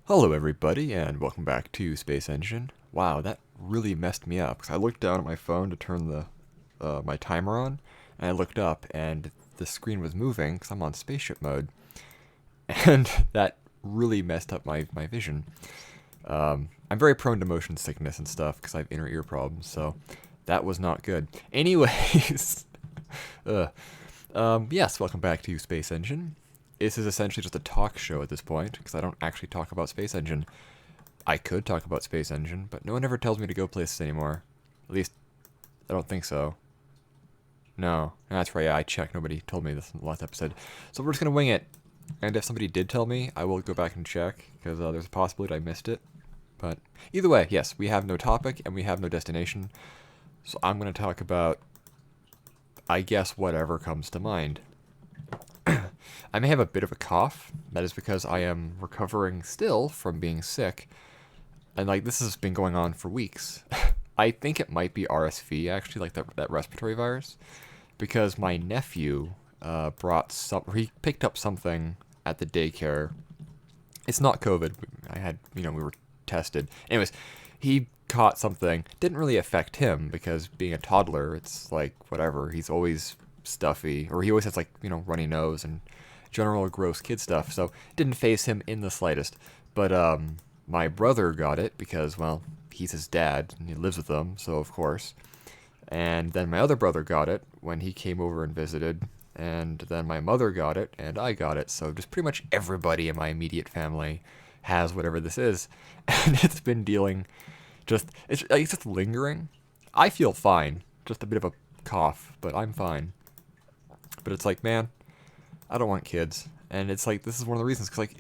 Hello everybody, and welcome back to Space Engine. Wow, that really messed me up, because I looked down at my phone to turn my timer on, and I looked up, and the screen was moving, because I'm on spaceship mode, and that really messed up my vision. I'm very prone to motion sickness and stuff, because I have inner ear problems, so that was not good. Anyways, uh, yes, welcome back to Space Engine. This is essentially just a talk show at this point, because I don't actually talk about Space Engine. I could talk about Space Engine, but no one ever tells me to go places anymore. At least, I don't think so. No, that's right, yeah, I checked. Nobody told me this in the last episode. So we're just gonna wing it. And if somebody did tell me, I will go back and check, because there's a possibility I missed it. But either way, yes, we have no topic, and we have no destination. So I'm gonna talk about, I guess, whatever comes to mind. I may have a bit of a cough. That is because I am recovering still from being sick. And like this has been going on for weeks. I think it might be RSV actually, like that respiratory virus, because my nephew he picked up something at the daycare. It's not COVID. We were tested. Anyways, he caught something. Didn't really affect him because being a toddler, it's like whatever. He's always stuffy, or he always has like runny nose and general gross kid stuff. So it didn't phase him in the slightest. But my brother got it because, well, he's his dad and he lives with them, so of course. And then my other brother got it when he came over and visited. And then my mother got it, and I got it. So just pretty much everybody in my immediate family has whatever this is. And it's been it's just lingering. I feel fine, just a bit of a cough, but I'm fine. But it's like, man, I don't want kids. And it's like, this is one of the reasons, because like,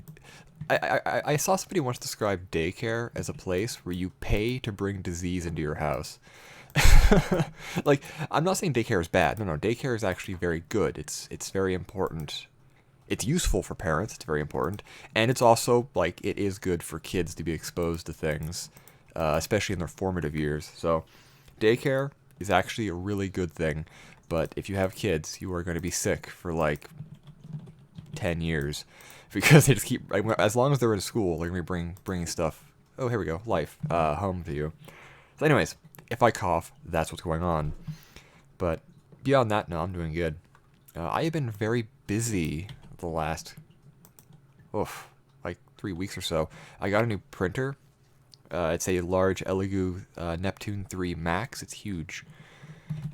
I saw somebody once describe daycare as a place where you pay to bring disease into your house. Like, I'm not saying daycare is bad. No, daycare is actually very good. It's very important. It's useful for parents. It's very important, and it's also like it is good for kids to be exposed to things, especially in their formative years. So, daycare is actually a really good thing. But if you have kids, you are going to be sick for like 10 years because they just keep like, as long as they're in school, they're gonna be bringing stuff. Oh, here we go, life home to you. So, anyways, if I cough, that's what's going on. But beyond that, no, I'm doing good. I have been very busy the last, like 3 weeks or so. I got a new printer. It's a large Elegoo Neptune 3 Max. It's huge,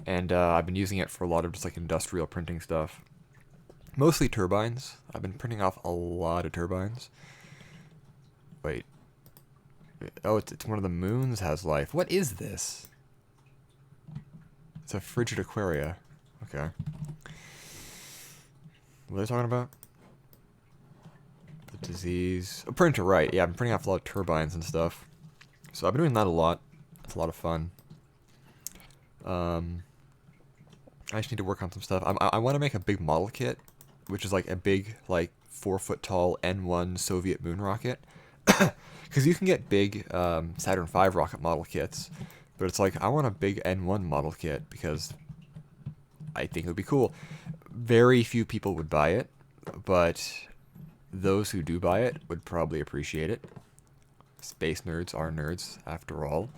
and I've been using it for a lot of just like industrial printing stuff. Mostly turbines. I've been printing off a lot of turbines. Wait. Oh, it's one of the moons has life. What is this? It's a frigid aquaria. Okay. What are they talking about? The disease. A printer, right. Yeah, I've been printing off a lot of turbines and stuff. So I've been doing that a lot. It's a lot of fun. I just need to work on some stuff. I want to make a big model kit, which is like a big, like 4 foot tall N1 Soviet moon rocket. Because you can get big Saturn V rocket model kits, but it's like I want a big N1 model kit because I think it would be cool. Very few people would buy it, but those who do buy it would probably appreciate it. Space nerds are nerds, after all.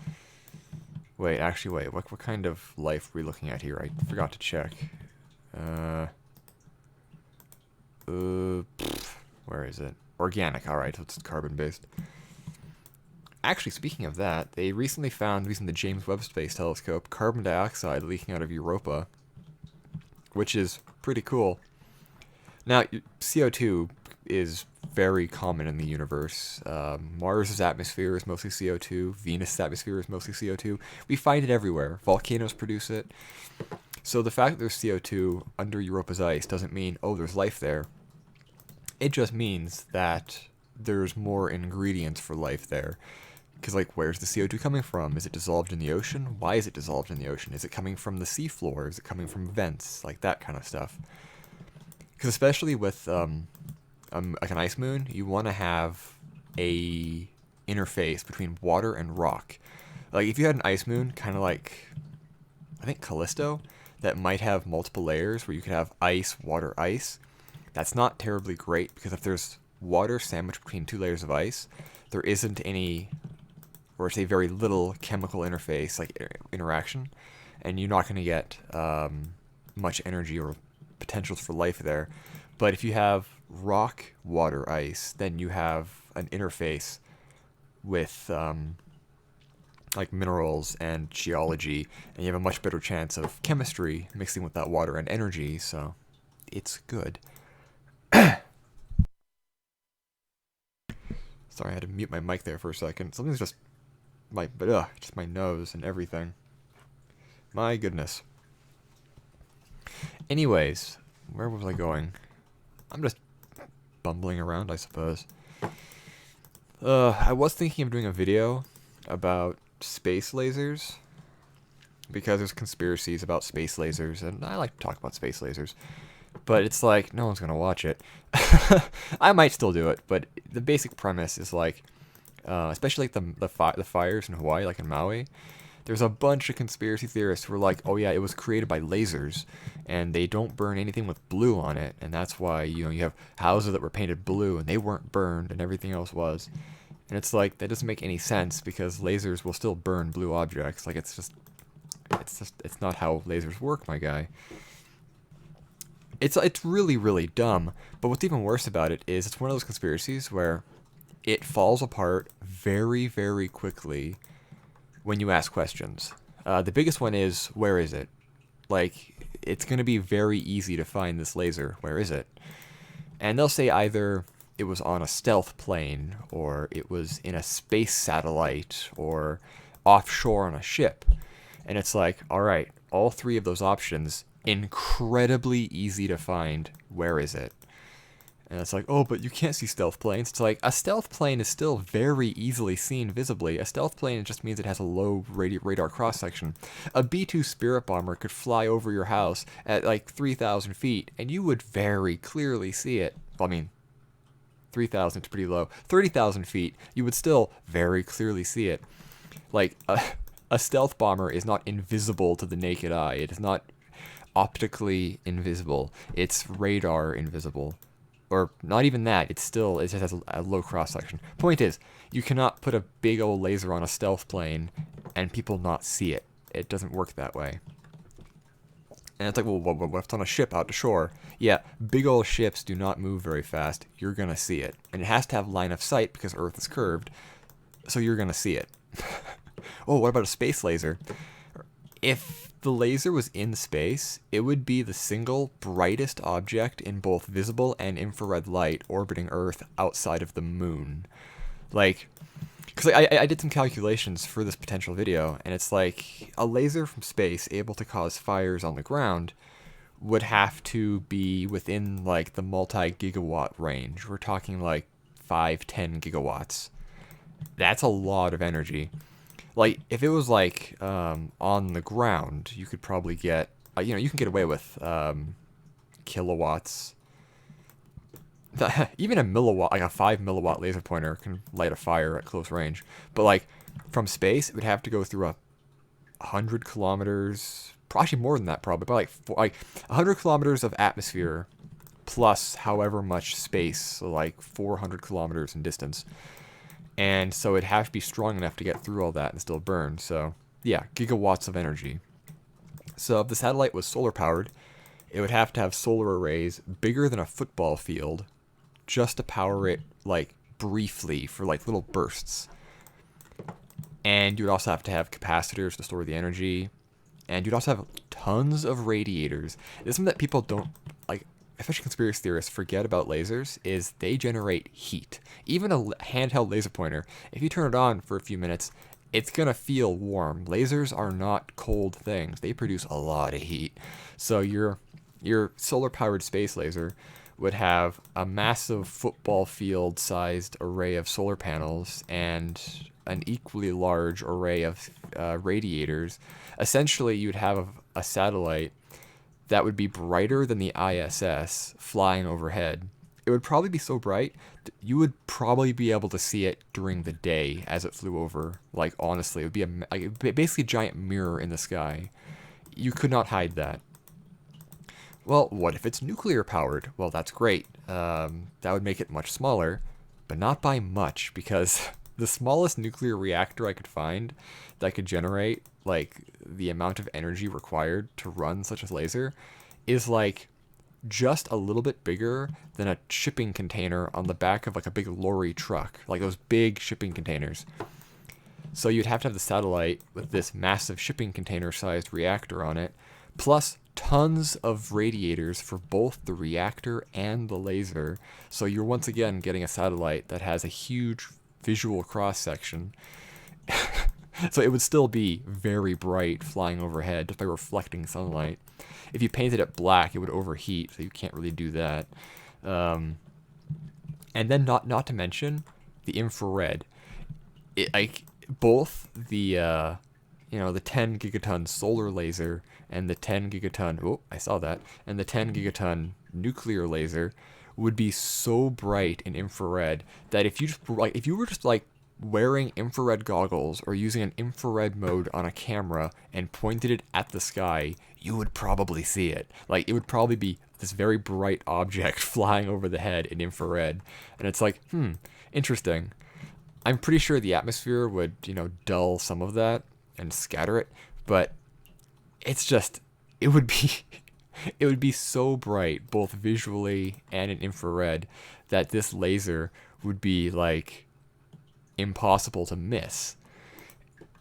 Wait, actually, wait. What kind of life are we looking at here? I forgot to check. Where is it? Organic. All right, so it's carbon-based. Actually, speaking of that, they recently found, using the James Webb Space Telescope, carbon dioxide leaking out of Europa, which is pretty cool. Now, CO2 is very common in the universe. Mars' atmosphere is mostly CO2. Venus' atmosphere is mostly CO2. We find it everywhere. Volcanoes produce it. So the fact that there's CO2 under Europa's ice doesn't mean, oh, there's life there. It just means that there's more ingredients for life there. Because, like, where's the CO2 coming from? Is it dissolved in the ocean? Why is it dissolved in the ocean? Is it coming from the seafloor? Is it coming from vents? Like, that kind of stuff. Because especially with, like an ice moon, you want to have a interface between water and rock. Like, if you had an ice moon, kind of like, I think Callisto, that might have multiple layers where you could have ice, water, ice, that's not terribly great, because if there's water sandwiched between 2 layers of ice, there isn't any, or say very little chemical interface, like interaction, and you're not going to get much energy or potentials for life there. But if you have rock, water, ice, then you have an interface with like minerals and geology, and you have a much better chance of chemistry mixing with that water and energy, so it's good. Sorry, I had to mute my mic there for a second. Something's just just my nose and everything. My goodness. Anyways, where was I going? I'm just bumbling around, I suppose. I was thinking of doing a video about space lasers, because there's conspiracies about space lasers, and I like to talk about space lasers. But it's like, no one's gonna watch it. I might still do it, but the basic premise is like, especially like the fires in Hawaii, like in Maui, there's a bunch of conspiracy theorists who are like, oh yeah, it was created by lasers, and they don't burn anything with blue on it, and that's why, you have houses that were painted blue, and they weren't burned, and everything else was. And it's like, that doesn't make any sense, because lasers will still burn blue objects. Like, it's not how lasers work, my guy. It's really, really dumb, but what's even worse about it is it's one of those conspiracies where it falls apart very, very quickly when you ask questions. The biggest one is, where is it? Like, it's going to be very easy to find this laser. Where is it? And they'll say either it was on a stealth plane, or it was in a space satellite, or offshore on a ship. And it's like, alright, all three of those options, incredibly easy to find. Where is it? And it's like, oh, but you can't see stealth planes. It's like, a stealth plane is still very easily seen visibly. A stealth plane just means it has a low radar cross-section. A B-2 Spirit bomber could fly over your house at like 3,000 feet, and you would very clearly see it. Well, I mean, 3,000 is pretty low. 30,000 feet, you would still very clearly see it. Like, a stealth bomber is not invisible to the naked eye. It is not optically invisible. It's radar invisible. Or not even that, it just has a low cross-section. Point is, you cannot put a big old laser on a stealth plane and people not see it. It doesn't work that way. And it's like, well, what if it's on a ship out to shore? Yeah, big old ships do not move very fast. You're going to see it. And it has to have line of sight because Earth is curved, so you're going to see it. Oh, what about a space laser? If the laser was in space, it would be the single brightest object in both visible and infrared light orbiting Earth outside of the moon. Like, because I did some calculations for this potential video, and it's like, a laser from space able to cause fires on the ground would have to be within, like, the multi-gigawatt range. We're talking, like, 5-10 gigawatts. That's a lot of energy. Like, if it was, like, on the ground, you could probably get, you can get away with kilowatts. Even a milliwatt, like a 5 milliwatt laser pointer can light a fire at close range. But, like, from space, it would have to go through 100 kilometers, actually more than that probably, but like 100 kilometers of atmosphere plus however much space, so like 400 kilometers in distance. And so it'd have to be strong enough to get through all that and still burn. So, yeah, gigawatts of energy. So if the satellite was solar powered, it would have to have solar arrays bigger than a football field just to power it, like, briefly for, like, little bursts. And you would also have to have capacitors to store the energy. And you'd also have tons of radiators. This is something that people don't, like, especially conspiracy theorists, forget about lasers, is they generate heat. Even a handheld laser pointer, if you turn it on for a few minutes, it's going to feel warm. Lasers are not cold things. They produce a lot of heat. So your solar-powered space laser would have a massive football field-sized array of solar panels and an equally large array of radiators. Essentially, you'd have a satellite that would be brighter than the ISS flying overhead. It would probably be so bright that you would probably be able to see it during the day as it flew over. Like, honestly, it would be basically a giant mirror in the sky. You could not hide that. Well, what if it's nuclear powered? Well, that's great. That would make it much smaller, but not by much, because the smallest nuclear reactor I could find that could generate like the amount of energy required to run such a laser is like just a little bit bigger than a shipping container on the back of like a big lorry truck, like those big shipping containers. So you'd have to have the satellite with this massive shipping container sized reactor on it, plus tons of radiators for both the reactor and the laser. So you're once again getting a satellite that has a huge visual cross section. So it would still be very bright flying overhead just by reflecting sunlight. If you painted it black, it would overheat, so you can't really do that. Um, and then not to mention the infrared. It like both the the 10 gigaton solar laser and the 10 gigaton, oh, I saw that, and the 10 gigaton nuclear laser would be so bright in infrared that if you were just like wearing infrared goggles or using an infrared mode on a camera and pointed it at the sky, you would probably see it. Like, it would probably be this very bright object flying over the head in infrared. And it's like, interesting. I'm pretty sure the atmosphere would, dull some of that and scatter it, but it's just, it would be it would be so bright both visually and in infrared that this laser would be like impossible to miss.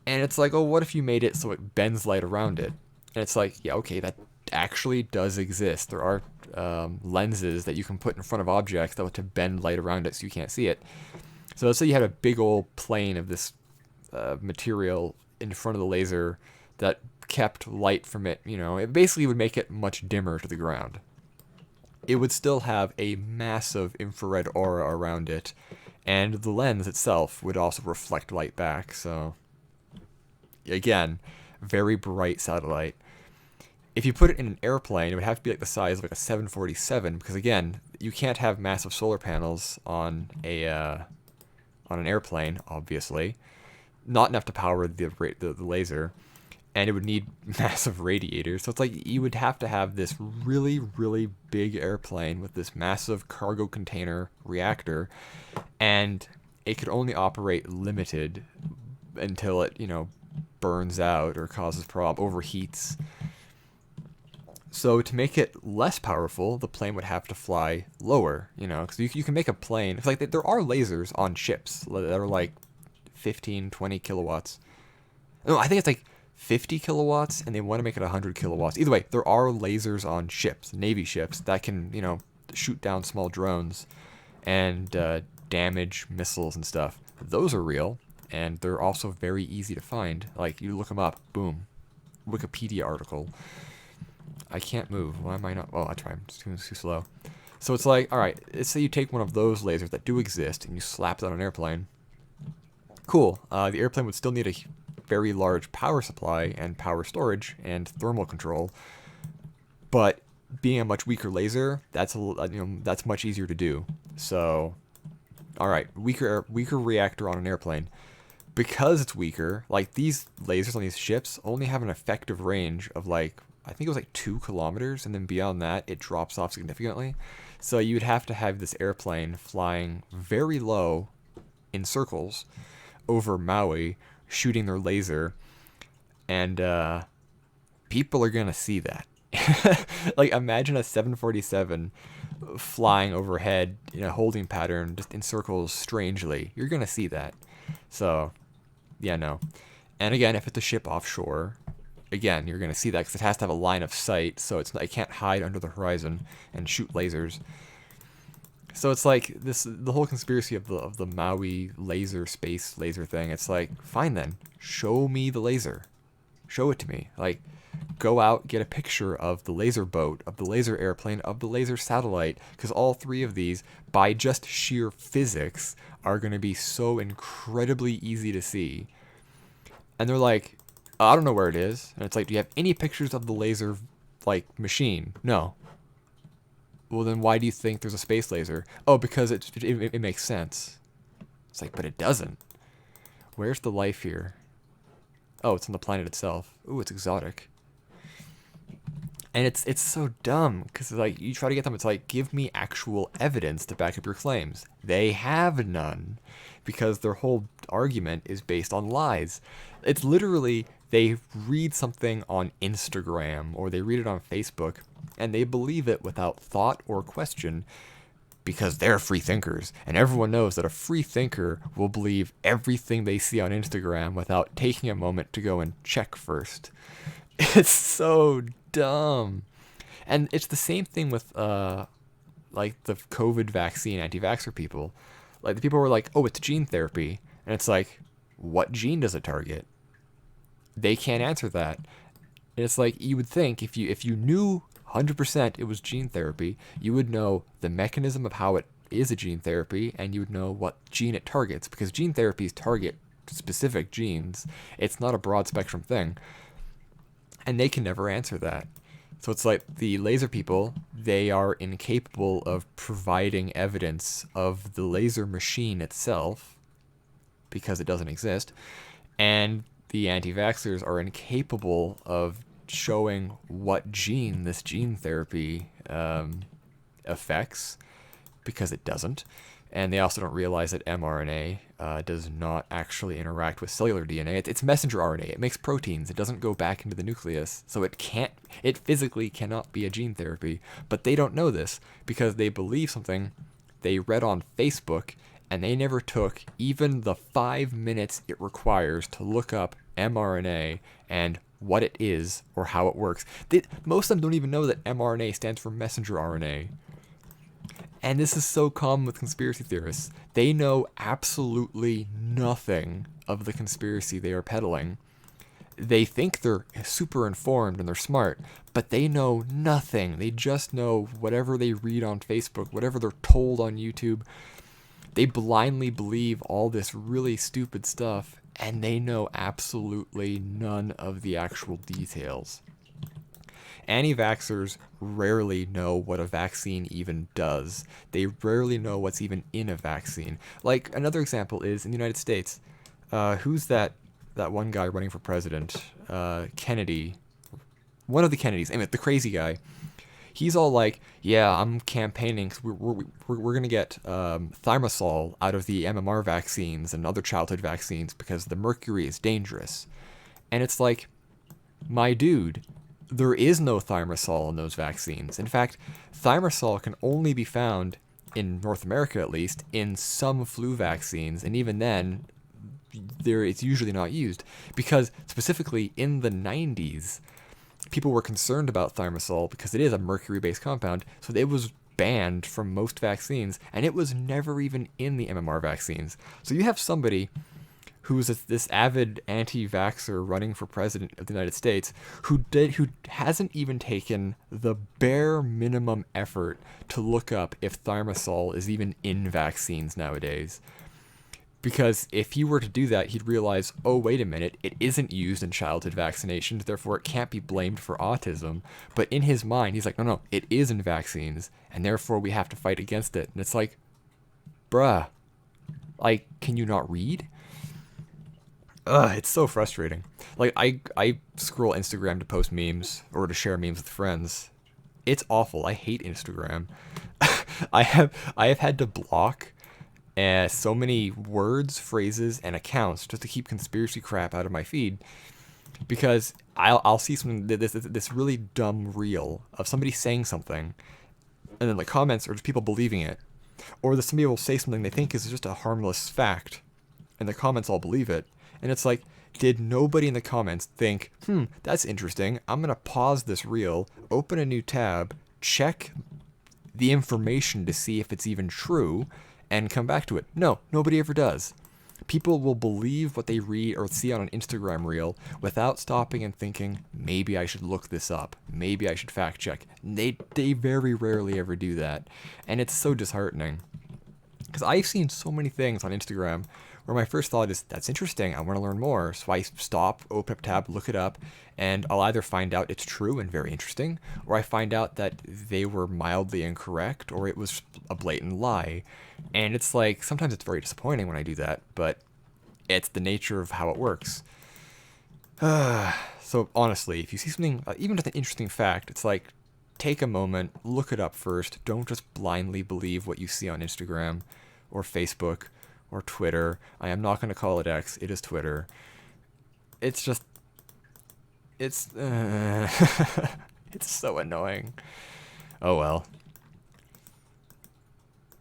And it's like, oh, what if you made it so it bends light around it? And it's like, yeah, okay, that actually does exist. There are lenses that you can put in front of objects that would to bend light around it so you can't see it. So let's say you had a big old plane of this material in front of the laser that kept light from it. It basically would make it much dimmer to the ground. It would still have a massive infrared aura around it, and the lens itself would also reflect light back. So again, very bright satellite. If you put it in an airplane, it would have to be like the size of like a 747, because again, you can't have massive solar panels on an airplane, obviously. Not enough to power the laser, and it would need massive radiators. So it's like you would have to have this really, really big airplane with this massive cargo container reactor, and it could only operate limited until it, burns out or causes overheats. So to make it less powerful, the plane would have to fly lower, because you can make a plane. It's like there are lasers on ships that are like 15, 20 kilowatts. No, I think it's like 50 kilowatts, and they want to make it 100 kilowatts. Either way, there are lasers on ships, Navy ships, that can, shoot down small drones and damage missiles and stuff. Those are real, and they're also very easy to find. Like, you look them up, boom, Wikipedia article. I can't move. Why am I not? Well, I try. I'm just too slow. So it's like, all right, let's say you take one of those lasers that do exist and you slap it on an airplane. Cool. The airplane would still need a very large power supply and power storage and thermal control, but being a much weaker laser, that's that's much easier to do. So, all right, weaker reactor on an airplane. Because it's weaker, like these lasers on these ships only have an effective range of like, I think it was like 2 kilometers, and then beyond that, it drops off significantly. So you'd have to have this airplane flying very low in circles over Maui, shooting their laser, and people are gonna see that. Like, imagine a 747 flying overhead in a holding pattern, just in circles strangely. You're gonna see that. So, yeah, no. And again, if it's a ship offshore, again, you're going to see that because it has to have a line of sight, so it can't hide under the horizon and shoot lasers. So it's like the whole conspiracy of the Maui space laser thing. It's like, fine then, show me the laser, show it to me. Like, go out, get a picture of the laser boat, of the laser airplane, of the laser satellite, because all three of these, by just sheer physics, are going to be so incredibly easy to see. And they're like, I don't know where it is. And it's like, do you have any pictures of the laser, like, machine? No. Well, then why do you think there's a space laser? Oh, because it makes sense. It's like, but it doesn't. Where's the life here? Oh, it's on the planet itself. Ooh, it's exotic. And it's so dumb because like you try to get them, it's like give me actual evidence to back up your claims. They have none because their whole argument is based on lies. It's literally they read something on Instagram or they read it on Facebook and they believe it without thought or question because they're free thinkers. And everyone knows that a free thinker will believe everything they see on Instagram without taking a moment to go and check first. It's so dumb. And it's the same thing with like the COVID vaccine anti-vaxxer people. Like the people were like, "Oh, it's gene therapy." And it's like, "What gene does it target?" They can't answer that. And it's like you would think if you knew 100% it was gene therapy, you would know the mechanism of how it is a gene therapy and you would know what gene it targets because gene therapies target specific genes. It's not a broad spectrum thing. And they can never answer that. So it's like the laser people, they are incapable of providing evidence of the laser machine itself because it doesn't exist. And the anti-vaxxers are incapable of showing what gene this gene therapy affects because it doesn't. And they also don't realize that mRNA does not actually interact with cellular DNA. It's messenger RNA. It makes proteins. It doesn't go back into the nucleus. So it physically cannot be a gene therapy. But they don't know this because they believe something they read on Facebook and they never took even the 5 minutes it requires to look up mRNA and what it is or how it works. Most of them don't even know that mRNA stands for messenger RNA. And this is so common with conspiracy theorists. They know absolutely nothing of the conspiracy they are peddling. They think they're super informed and they're smart, but they know nothing. They just know whatever they read on Facebook, whatever they're told on YouTube. They blindly believe all this really stupid stuff, and they know absolutely none of the actual details. Anti-vaxxers rarely know what a vaccine even does. They rarely know what's even in a vaccine. Like, another example is in the United States. Who's that one guy running for president? Kennedy. One of the Kennedys. I mean, the crazy guy. He's all like, yeah, I'm campaigning because we're going to get thimerosal out of the MMR vaccines and other childhood vaccines because the mercury is dangerous. And it's like, my dude, there is no thimerosal in those vaccines. In fact, thimerosal can only be found, in North America at least, in some flu vaccines, and even then, it's usually not used. Because, specifically, in the 90s, people were concerned about thimerosal because it is a mercury-based compound, so it was banned from most vaccines, and it was never even in the MMR vaccines. So you have somebody who's this avid anti-vaxxer running for president of the United States, who hasn't even taken the bare minimum effort to look up if thimerosal is even in vaccines nowadays. Because if he were to do that, he'd realize, oh, wait a minute, it isn't used in childhood vaccinations, therefore it can't be blamed for autism. But in his mind, he's like, no, it is in vaccines, and therefore we have to fight against it. And it's like, bruh, like, can you not read? It's so frustrating. Like, I scroll Instagram to post memes or to share memes with friends. It's awful. I hate Instagram. I have had to block so many words, phrases, and accounts just to keep conspiracy crap out of my feed, because I'll see something, this really dumb reel of somebody saying something, and then the comments are just people believing it, or that somebody will say something they think is just a harmless fact, and the comments all believe it. And it's like, did nobody in the comments think, that's interesting, I'm going to pause this reel, open a new tab, check the information to see if it's even true, and come back to it? No, nobody ever does. People will believe what they read or see on an Instagram reel without stopping and thinking, maybe I should look this up, maybe I should fact check. They very rarely ever do that, and it's so disheartening. Because I've seen so many things on Instagram where my first thought is, that's interesting, I want to learn more. So I stop, open up tab, look it up, and I'll either find out it's true and very interesting, or I find out that they were mildly incorrect, or it was a blatant lie. And it's like, sometimes it's very disappointing when I do that, but it's the nature of how it works. So honestly, if you see something, even just an interesting fact, it's like, take a moment, look it up first. Don't just blindly believe what you see on Instagram or Facebook or Twitter. I am not going to call it X. It is Twitter. It's just, it's, it's so annoying. Oh well.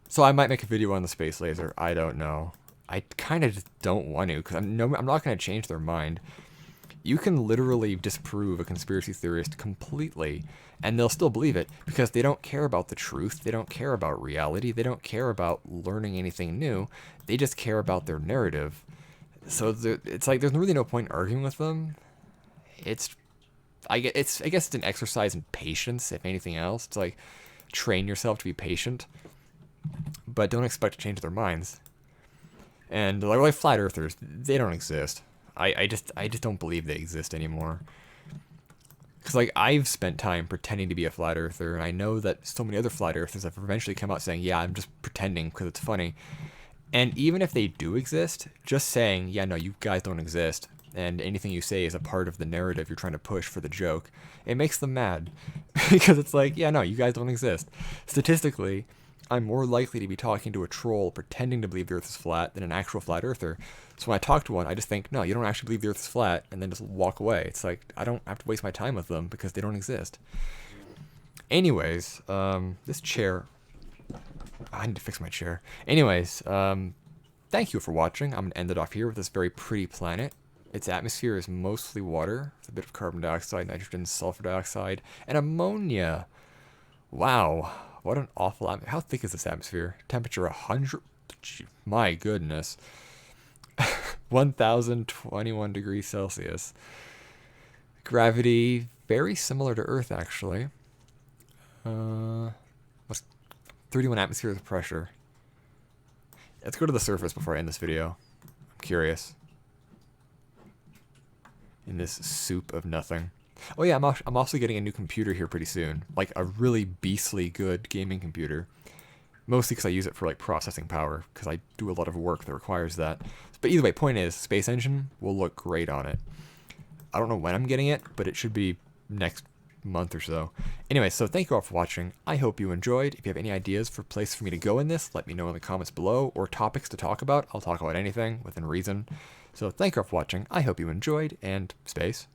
So I might make a video on the space laser. I don't know. I kind of just don't want to, because I'm not going to change their mind. You can literally disprove a conspiracy theorist completely, and they'll still believe it because they don't care about the truth. They don't care about reality. They don't care about learning anything new. They just care about their narrative. So it's like there's really no point arguing with them. I guess it's an exercise in patience, if anything else. It's like train yourself to be patient, but don't expect to change their minds. And like flat earthers, they don't exist. I just don't believe they exist anymore. Because like I've spent time pretending to be a flat earther, and I know that so many other flat earthers have eventually come out saying, "Yeah, I'm just pretending because it's funny." And even if they do exist, just saying, "Yeah, no, you guys don't exist," and anything you say is a part of the narrative you're trying to push for the joke, it makes them mad. Because it's like, yeah, no, you guys don't exist. Statistically, I'm more likely to be talking to a troll pretending to believe the earth is flat than an actual flat earther. So when I talk to one, I just think, no, you don't actually believe the earth is flat, and then just walk away. It's like, I don't have to waste my time with them because they don't exist. Anyways, this chair, I need to fix my chair. Anyways, thank you for watching. I'm going to end it off here with this very pretty planet. Its atmosphere is mostly water, with a bit of carbon dioxide, nitrogen, sulfur dioxide, and ammonia. Wow, what an awful atmosphere. How thick is this atmosphere? Temperature 100, my goodness. 1021 degrees Celsius. Gravity, very similar to Earth, actually. What's 31 atmospheres of pressure. Let's go to the surface before I end this video. I'm curious. In this soup of nothing. Oh yeah, I'm also getting a new computer here pretty soon. Like a really beastly good gaming computer. Mostly because I use it for like processing power, because I do a lot of work that requires that. But either way, point is, Space Engine will look great on it. I don't know when I'm getting it, but it should be next month or so. Anyway, so thank you all for watching. I hope you enjoyed. If you have any ideas for places for me to go in this, let me know in the comments below, or topics to talk about. I'll talk about anything within reason. So thank you all for watching. I hope you enjoyed, and space.